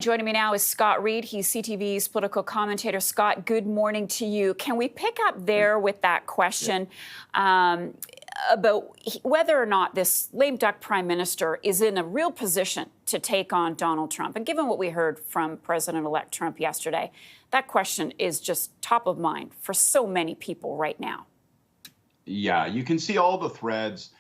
joining me now is Scott Reid. He's CTV's political commentator. Scott, good morning to you. Can we pick up there with that question about whether or not this lame duck prime minister is in a real position to take on Donald Trump? And given what we heard from President-elect Trump yesterday, that question is just top of mind for so many people right now. Yeah, you can see all the threads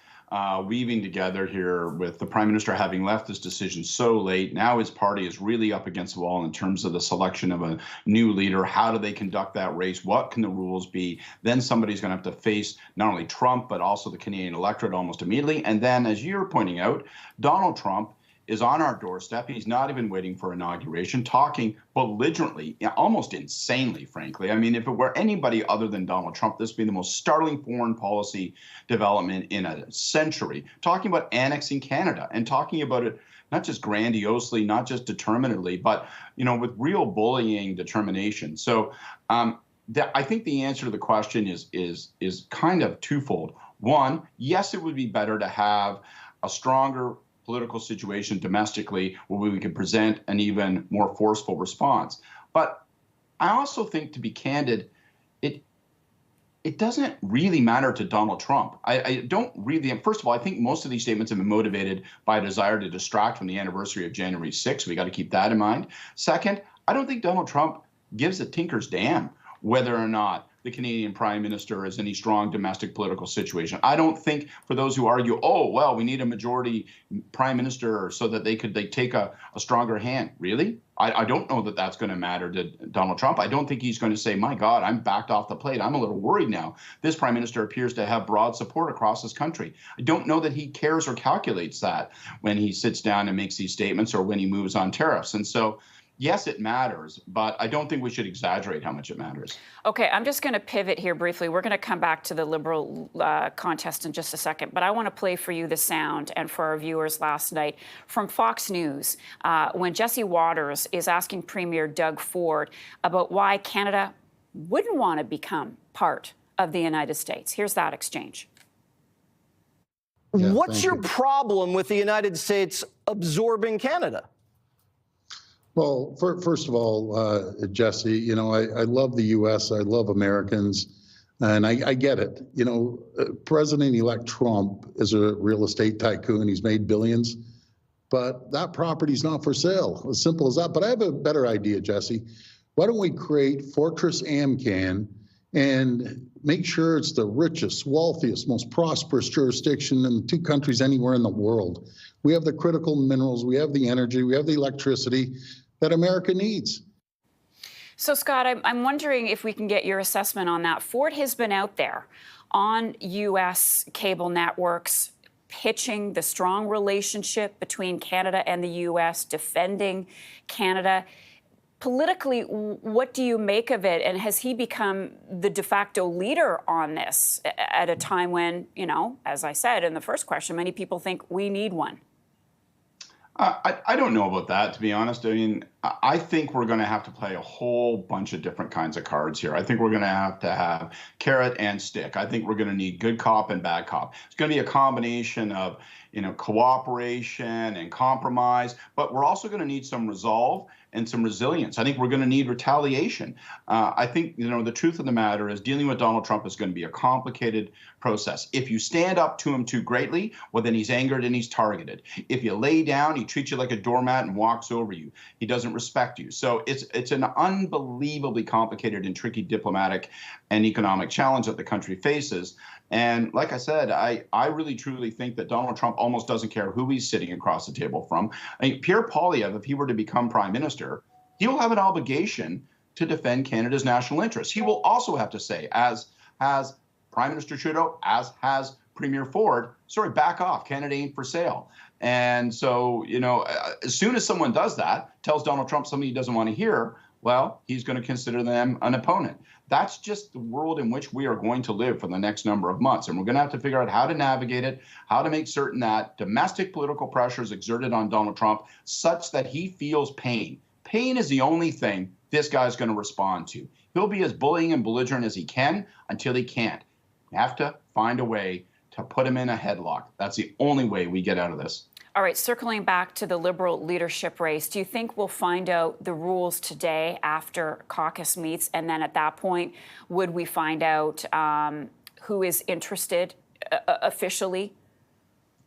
weaving together here with the prime minister having left this decision so late. Now his party is really up against the wall in terms of the selection of a new leader. How do they conduct that race? What can the rules be? Then somebody's going to have to face not only Trump, but also the Canadian electorate almost immediately. And then, as you're pointing out, Donald Trump is on our doorstep. He's not even waiting for inauguration, talking belligerently, almost insanely, frankly. I mean, if it were anybody other than Donald Trump, this would be the most startling foreign policy development in a century, talking about annexing Canada and talking about it not just grandiosely, not just determinedly, but, you know, with real bullying determination. So I think the answer to the question is kind of twofold. One, yes, it would be better to have a stronger political situation domestically where we can present an even more forceful response. But I also think, to be candid, it doesn't really matter to Donald Trump. I don't really, first of all, I think most of these statements have been motivated by a desire to distract from the anniversary of January 6th. We got to keep that in mind. Second, I don't think Donald Trump gives a tinker's damn whether or not the Canadian prime minister is in a strong domestic political situation. I don't think, for those who argue, oh, well, we need a majority prime minister so that they take a stronger hand. Really? I don't know that that's going to matter to Donald Trump. I don't think he's going to say, my God, I'm backed off the plate. I'm a little worried now. This prime minister appears to have broad support across this country. I don't know that he cares or calculates that when he sits down and makes these statements or when he moves on tariffs. And so, yes, it matters, but I don't think we should exaggerate how much it matters. Okay, I'm just going to pivot here briefly. We're going to come back to the Liberal contest in just a second, but I want to play for you the sound and for our viewers last night from Fox News when Jesse Waters is asking Premier Doug Ford about why Canada wouldn't want to become part of the United States. Here's that exchange. Yeah, what's your problem with the United States absorbing Canada? Well, first of all, Jesse, you know, I love the U.S. I love Americans, and I get it. You know, President-elect Trump is a real estate tycoon. He's made billions, but that property's not for sale. As simple as that. But I have a better idea, Jesse. Why don't we create Fortress AmCan and make sure it's the richest, wealthiest, most prosperous jurisdiction in 2 countries anywhere in the world? We have the critical minerals, we have the energy, we have the electricity that America needs. So, Scott, I'm wondering if we can get your assessment on that. Ford has been out there on U.S. cable networks pitching the strong relationship between Canada and the U.S., defending Canada. Politically, what do you make of it? And has he become the de facto leader on this at a time when, you know, as I said in the first question, many people think we need one? I don't know about that, to be honest. I mean, I think we're going to have to play a whole bunch of different kinds of cards here. I think we're going to have carrot and stick. I think we're going to need good cop and bad cop. It's going to be a combination of, you know, cooperation and compromise, but we're also going to need some resolve and some resilience. I think we're going to need retaliation. I think, you know, the truth of the matter is dealing with Donald Trump is going to be a complicated process. If you stand up to him too greatly, well, then he's angered and he's targeted. If you lay down, he treats you like a doormat and walks over you. He doesn't respect you. So it's an unbelievably complicated and tricky diplomatic and economic challenge that the country faces. And like I said, I really truly think that Donald Trump almost doesn't care who he's sitting across the table from. I mean, Pierre Poilievre, if he were to become prime minister, he will have an obligation to defend Canada's national interests. He will also have to say, as has Prime Minister Trudeau, as has Premier Ford, sorry, back off. Canada ain't for sale. And so, you know, as soon as someone does that, tells Donald Trump something he doesn't want to hear, well, he's going to consider them an opponent. That's just the world in which we are going to live for the next number of months. And we're going to have to figure out how to navigate it, how to make certain that domestic political pressure is exerted on Donald Trump such that he feels pain. Pain is the only thing this guy's going to respond to. He'll be as bullying and belligerent as he can until he can't. We have to find a way to put him in a headlock. That's the only way we get out of this. All right, circling back to the Liberal leadership race, do you think we'll find out the rules today after caucus meets? And then at that point, would we find out who is interested officially?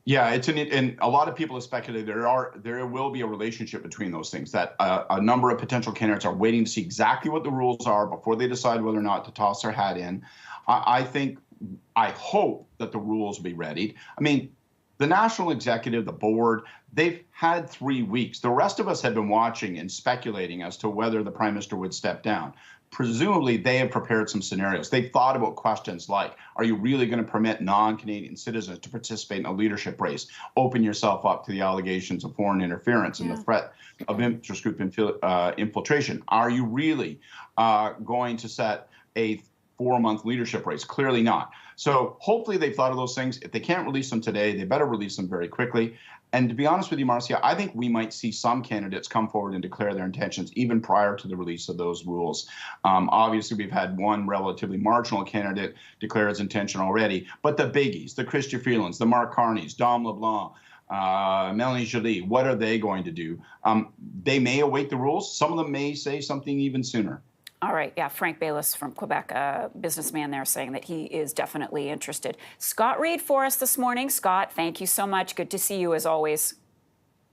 Yeah, and a lot of people have speculated there will be a relationship between those things, that a number of potential candidates are waiting to see exactly what the rules are before they decide whether or not to toss their hat in. I hope that the rules will be readied. I mean, the national executive, the board, they've had 3 weeks. The rest of us have been watching and speculating as to whether the prime minister would step down. Presumably, they have prepared some scenarios. They've thought about questions like, are you really going to permit non-Canadian citizens to participate in a leadership race? Open yourself up to the allegations of foreign interference and the threat of interest group infiltration. Are you really going to set a 4-month leadership race? Clearly not. So hopefully they've thought of those things. If they can't release them today, they better release them very quickly. And to be honest with you, Marcia, I think we might see some candidates come forward and declare their intentions even prior to the release of those rules. Obviously, we've had one relatively marginal candidate declare his intention already. But the biggies, the Chrystia Freelands, the Mark Carneys, Dom LeBlanc, Melanie Joly, what are they going to do? They may await the rules. Some of them may say something even sooner. All right, yeah, Frank Bayless from Quebec, a businessman there, saying that he is definitely interested. Scott Reid for us this morning. Scott, thank you so much. Good to see you as always.